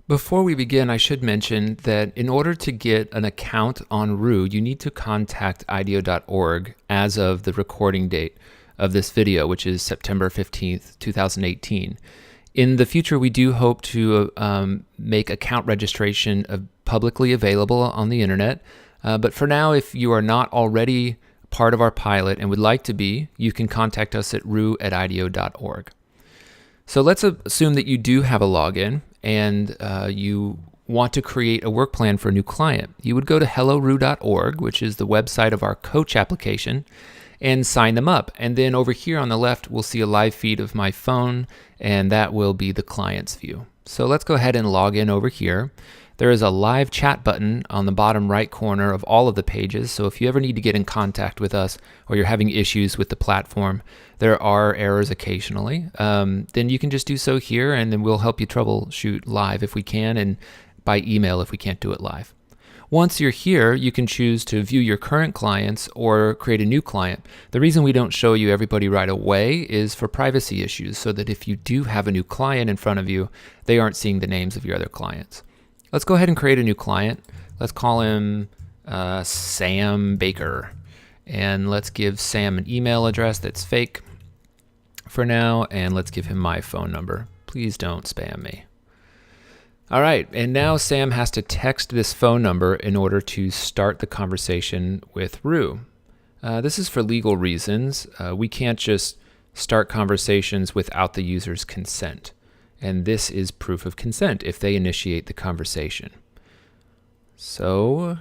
Before we begin, I should mention that in order to get an account on Roo, you need to contact IDEO.org as of the recording date of this video, which is September 15th, 2018. In the future, we do hope to make account registration publicly available on the internet. But for now, if you are not already part of our pilot and would like to be, you can contact us at roo@ideo.org. So let's assume that you do have a login and you want to create a work plan for a new client. You would go to helloroo.org, which is the website of our coach application, and sign them up. And then over here on the left, we'll see a live feed of my phone, and that will be the client's view. So let's go ahead and log in over here. There is a live chat button on the bottom right corner of all of the pages. So if you ever need to get in contact with us or you're having issues with the platform, there are errors occasionally, then you can just do so here, and then we'll help you troubleshoot live if we can, and by email if we can't do it live. Once you're here, you can choose to view your current clients or create a new client. The reason we don't show you everybody right away is for privacy issues, so that if you do have a new client in front of you, they aren't seeing the names of your other clients. Let's go ahead and create a new client. Let's call him Sam Baker. And let's give Sam an email address that's fake for now. And let's give him my phone number. Please don't spam me. All right, and now Sam has to text this phone number in order to start the conversation with Roo. This is for legal reasons. We can't just start conversations without the user's consent. And this is proof of consent if they initiate the conversation. So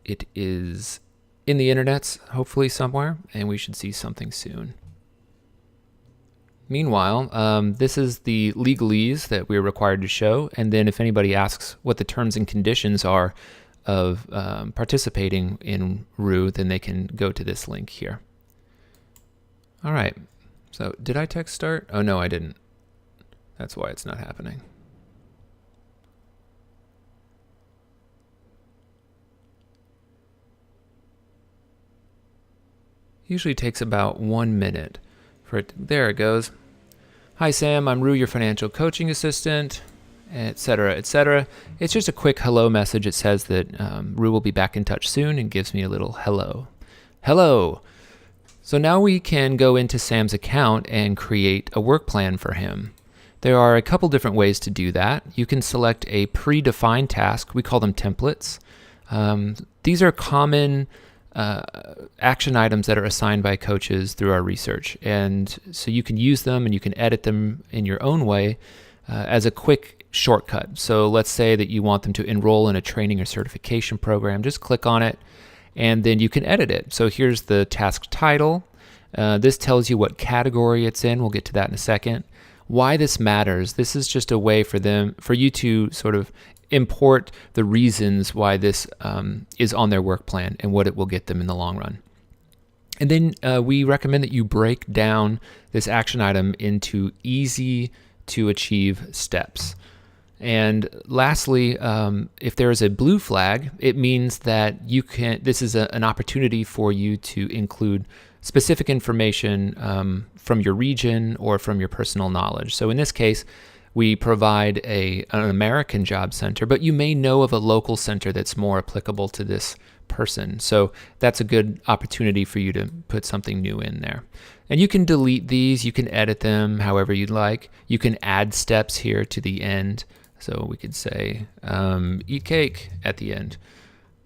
it is in the internets, hopefully somewhere, and we should see something soon. Meanwhile, this is the legalese that we're required to show. And then if anybody asks what the terms and conditions are of participating in Roo, then they can go to this link here. All right. So did I text start? Oh, no, I didn't. That's why it's not happening. Usually takes about 1 minute for it. There it goes. Hi, Sam. I'm Roo, your financial coaching assistant, etc., etc. It's just a quick hello message. It says that Roo will be back in touch soon and gives me a little hello. Hello. So now we can go into Sam's account and create a work plan for him. There are a couple different ways to do that. You can select a predefined task. We call them templates. These are common action items that are assigned by coaches through our research. And so you can use them and you can edit them in your own way as a quick shortcut. So let's say that you want them to enroll in a training or certification program. Just click on it and then you can edit it. So here's the task title. This tells you what category it's in. We'll get to that in a second. Why this matters. This is just a way for you to sort of import the reasons why this is on their work plan and what it will get them in the long run. And then we recommend that you break down this action item into easy to achieve steps. And lastly, if there is a blue flag, it means that this is an opportunity for you to include specific information from your region or from your personal knowledge. So in this case, we provide an American job center, but you may know of a local center that's more applicable to this person. So that's a good opportunity for you to put something new in there. And you can delete these, you can edit them however you'd like. You can add steps here to the end. So we could say, eat cake at the end.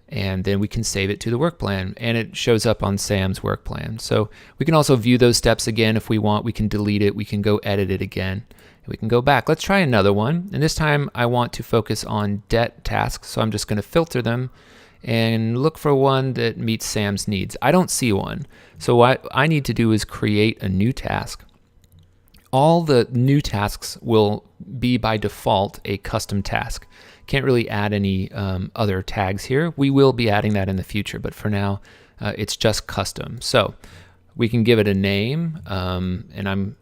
And then we can save it to the work plan, and it shows up on Sam's work plan. So we can also view those steps again if we want. We can delete it. We can go edit it again. And we can go back. Let's try another one. And this time I want to focus on debt tasks. So I'm just going to filter them and look for one that meets Sam's needs. I don't see one. So what I need to do is create a new task. All the new tasks will be by default a custom task. Can't really add any other tags here. We will be adding that in the future, but for now, it's just custom. So we can give it a name, and I'm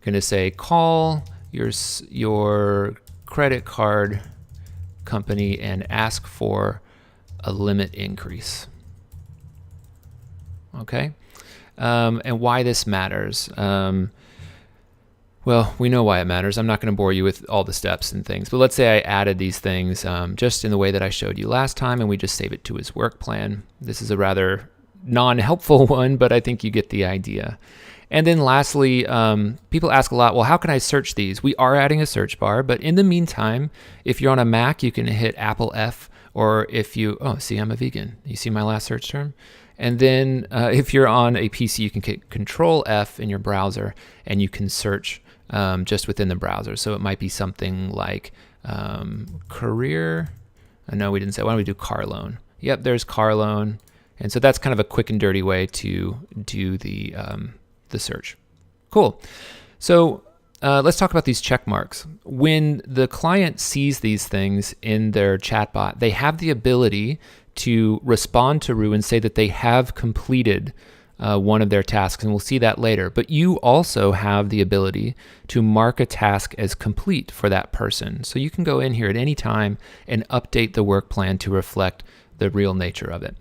going to say call your credit card company and ask for a limit increase. Okay, and why this matters. Well, we know why it matters. I'm not going to bore you with all the steps and things, but let's say I added these things just in the way that I showed you last time, and we just save it to his work plan. This is a rather non-helpful one, but I think you get the idea. And then lastly, people ask a lot, well, how can I search these? We are adding a search bar, but in the meantime, if you're on a Mac, you can hit Apple F, or if you, see, I'm a vegan. You see my last search term? And then if you're on a PC, you can hit Control F in your browser, and you can search just within the browser. So it might be something like career. No, we didn't say. Why don't we do car loan? Yep, there's car loan. And so that's kind of a quick and dirty way to do the search. Cool. So let's talk about these check marks. When the client sees these things in their chatbot, they have the ability to respond to Roo and say that they have completed one of their tasks, and we'll see that later. But you also have the ability to mark a task as complete for that person. So you can go in here at any time and update the work plan to reflect the real nature of it.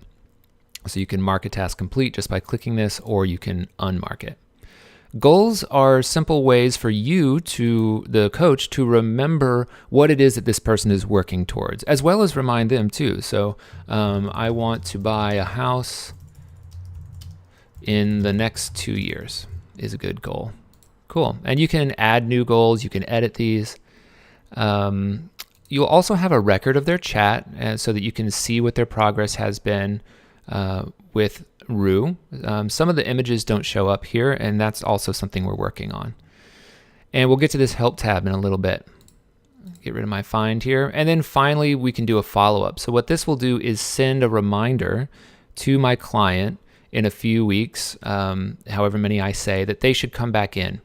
So you can mark a task complete just by clicking this, or you can unmark it. Goals are simple ways for you, the coach, to remember what it is that this person is working towards, as well as remind them too. So I want to buy a house in the next 2 years is a good goal. Cool. And you can add new goals. You can edit these. You'll also have a record of their chat so that you can see what their progress has been with Roo. Some of the images don't show up here, and that's also something we're working on. And we'll get to this help tab in a little bit. Get rid of my find here. And then finally, we can do a follow-up. So what this will do is send a reminder to my client in a few weeks, however many I say, that they should come back in.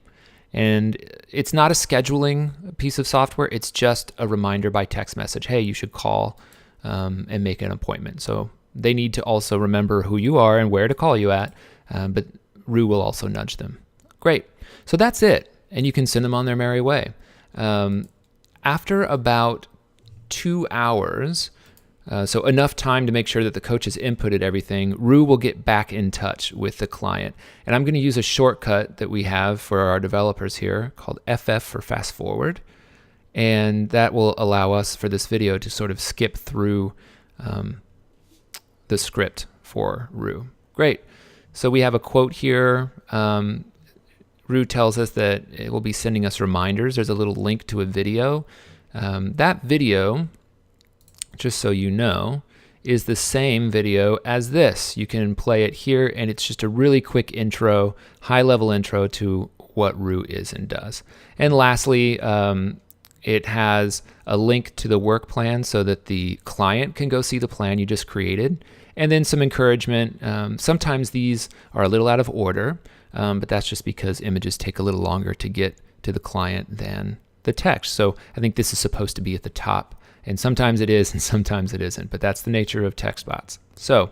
And it's not a scheduling piece of software. It's just a reminder by text message. Hey, you should call and make an appointment. So they need to also remember who you are and where to call you at, but Roo will also nudge them. Great. So that's it. And you can send them on their merry way. After about 2 hours, so enough time to make sure that the coach has inputted everything, Roo will get back in touch with the client. And I'm going to use a shortcut that we have for our developers here called FF for fast forward. And that will allow us for this video to sort of skip through the script for Roo. Great. So we have a quote here. Roo tells us that it will be sending us reminders. There's a little link to a video. That video, just so you know, is the same video as this. You can play it here, and it's just a really quick intro, high-level intro to what Roo is and does. And lastly, it has a link to the work plan so that the client can go see the plan you just created, and then some encouragement. Sometimes these are a little out of order, but that's just because images take a little longer to get to the client than the text. So I think this is supposed to be at the top. And sometimes it is, and sometimes it isn't, but that's the nature of text bots. So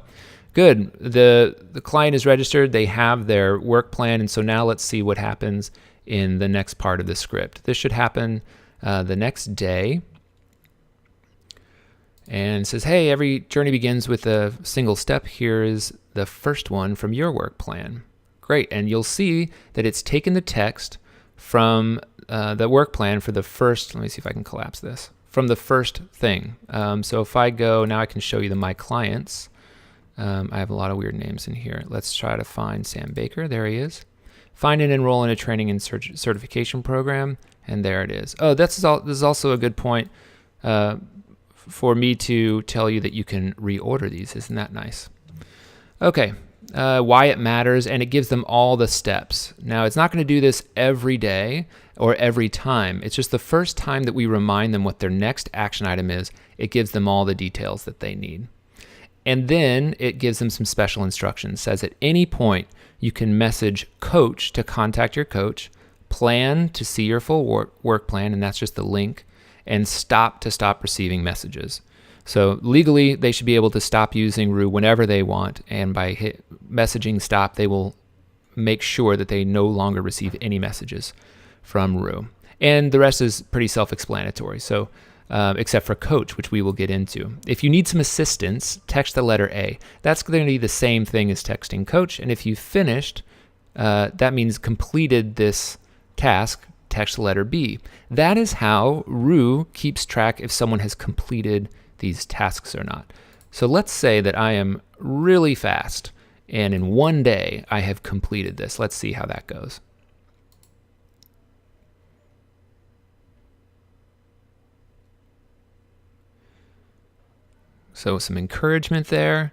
good, the client is registered, they have their work plan, and so now let's see what happens in the next part of the script. This should happen the next day. And it says, hey, every journey begins with a single step. Here is the first one from your work plan. Great, and you'll see that it's taken the text from the work plan for the first, let me see if I can collapse this, from the first thing. So if I go, now I can show you my clients. I have a lot of weird names in here. Let's try to find Sam Baker. There he is. Find and enroll in a training and certification program. And there it is. Oh, this is also a good point for me to tell you that you can reorder these. Isn't that nice? Okay. Why it matters, and it gives them all the steps. Now, it's not going to do this every day or every time. It's just the first time that we remind them what their next action item is, it gives them all the details that they need. And then it gives them some special instructions. It says at any point, you can message coach to contact your coach, plan to see your full work plan, and that's just the link, and stop to stop receiving messages. So legally, they should be able to stop using Roo whenever they want, and by messaging stop, they will make sure that they no longer receive any messages from Roo. And the rest is pretty self-explanatory, so except for coach, which we will get into. If you need some assistance, text the letter A. That's going to be the same thing as texting coach, and if you finished, that means completed this task, text letter B. That is how Rue keeps track if someone has completed these tasks or not. So let's say that I am really fast, and in one day I have completed this. Let's see how that goes. So some encouragement there.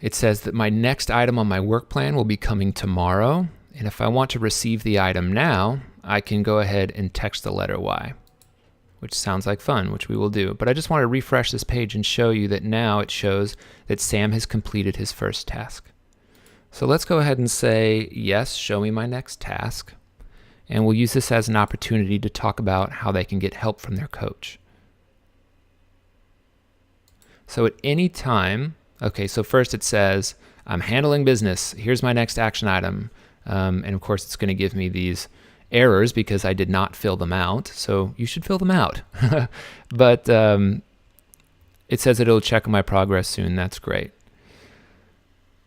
It says that my next item on my work plan will be coming tomorrow. And if I want to receive the item now, I can go ahead and text the letter Y, which sounds like fun, which we will do. But I just want to refresh this page and show you that now it shows that Sam has completed his first task. So let's go ahead and say, yes, show me my next task. And we'll use this as an opportunity to talk about how they can get help from their coach. So at any time, okay, so first it says, I'm handling business. Here's my next action item. And of course, it's going to give me these errors because I did not fill them out. So you should fill them out. But it says that it'll check on my progress soon. That's great.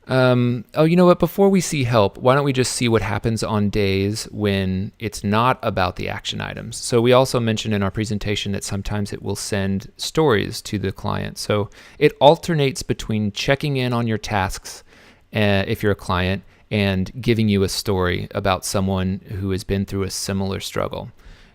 Oh, you know what? Before we see help, why don't we just see what happens on days when it's not about the action items? So we also mentioned in our presentation that sometimes it will send stories to the client. So it alternates between checking in on your tasks if you're a client and giving you a story about someone who has been through a similar struggle.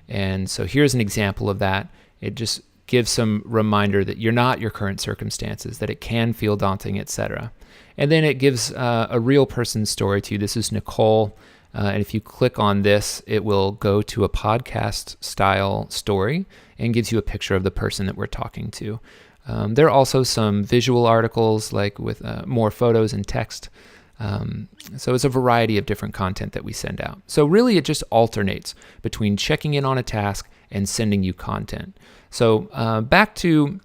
And so here's an example of that. It just gives some reminder that you're not your current circumstances, that it can feel daunting, etc. And then it gives a real person's story to you. This is Nicole. And if you click on this, it will go to a podcast style story and gives you a picture of the person that we're talking to. There are also some visual articles like with more photos and text. So it's a variety of different content that we send out. So really it just alternates between checking in on a task and sending you content. So back to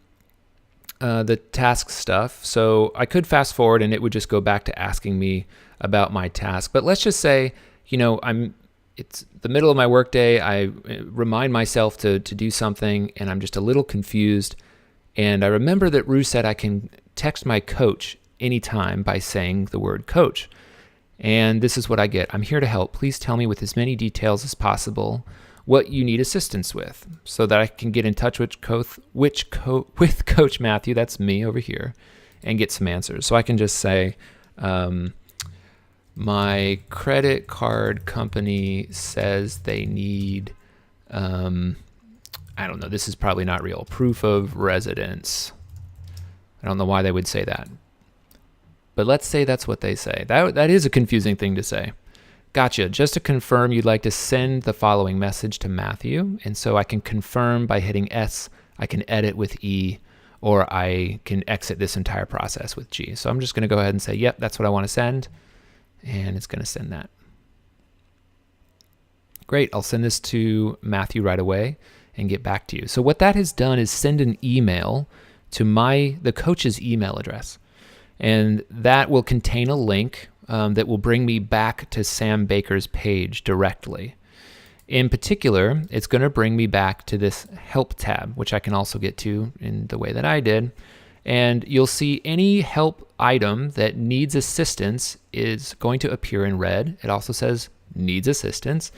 the task stuff. So I could fast forward and it would just go back to asking me about my task. But let's just say, you know, it's the middle of my workday. I remind myself to do something and I'm just a little confused. And I remember that Rue said I can text my coach anytime by saying the word coach. And this is what I get. I'm here to help. Please tell me with as many details as possible what you need assistance with so that I can get in touch with Coach Matthew, that's me over here, and get some answers. So I can just say, my credit card company says they need, I don't know, this is probably not real, proof of residence. I don't know why they would say that. But let's say that's what they say. That is a confusing thing to say. Gotcha. Just to confirm, you'd like to send the following message to Matthew. And so I can confirm by hitting S, I can edit with E, or I can exit this entire process with G. So I'm just going to go ahead and say, yep, that's what I want to send. And it's going to send that. Great. I'll send this to Matthew right away and get back to you. So what that has done is send an email to the coach's email address. And that will contain a link that will bring me back to Sam Baker's page directly. In particular, it's going to bring me back to this help tab, which I can also get to in the way that I did. And you'll see any help item that needs assistance is going to appear in red. It also says needs assistance.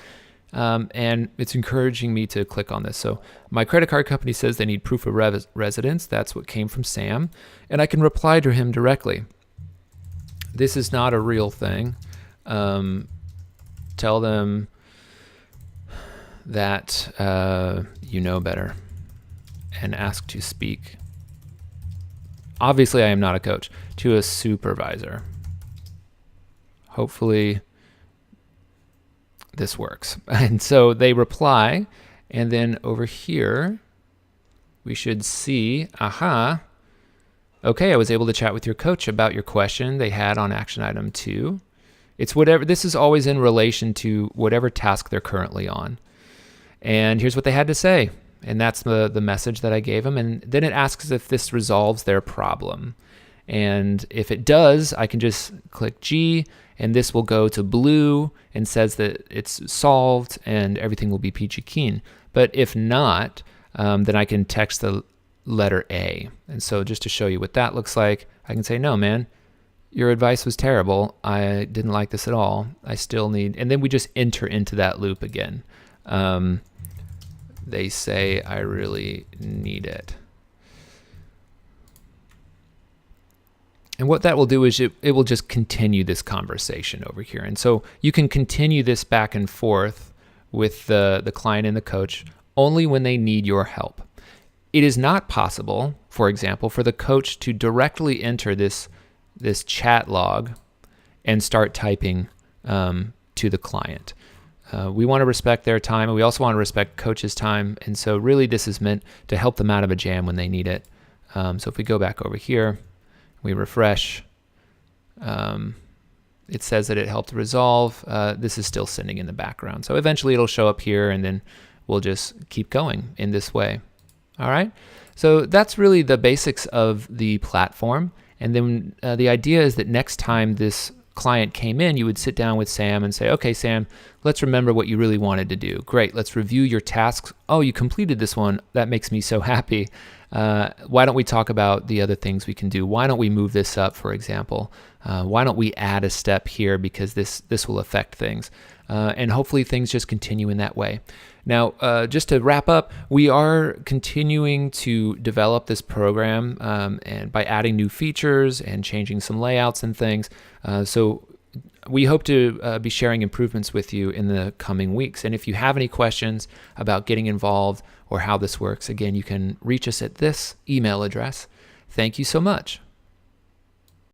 And it's encouraging me to click on this. So my credit card company says they need proof of residence. That's what came from Sam. And I can reply to him directly. This is not a real thing. Tell them that you know better and ask to speak. Obviously, I am not a coach. To a supervisor. Hopefully, this works. And so they reply, and then over here, we should see, aha, okay, I was able to chat with your coach about your question they had on action item 2. It's whatever, this is always in relation to whatever task they're currently on. And here's what they had to say. And that's the message that I gave them. And then it asks if this resolves their problem. And if it does, I can just click G, and this will go to blue and says that it's solved and everything will be peachy keen. But if not, then I can text the letter A. And so just to show you what that looks like, I can say, no, man, your advice was terrible. I didn't like this at all. I still need, and then we just enter into that loop again. They say I really need it. And what that will do is it will just continue this conversation over here. And so you can continue this back and forth with the client and the coach only when they need your help. It is not possible, for example, for the coach to directly enter this chat log and start typing to the client. We want to respect their time, and we also want to respect coach's time. And so really this is meant to help them out of a jam when they need it. So if we go back over here, we refresh, it says that it helped resolve. This is still sending in the background. So eventually it'll show up here, and then we'll just keep going in this way. All right. So that's really the basics of the platform. And then the idea is that next time this client came in, you would sit down with Sam and say, okay, Sam, let's remember what you really wanted to do. Great. Let's review your tasks. Oh, you completed this one. That makes me so happy. Why don't we talk about the other things we can do? Why don't we move this up, for example? Why don't we add a step here, because this will affect things? And hopefully things just continue in that way. Now, just to wrap up, we are continuing to develop this program and by adding new features and changing some layouts and things. So we hope to be sharing improvements with you in the coming weeks. And if you have any questions about getting involved or how this works, again, you can reach us at this email address. Thank you so much.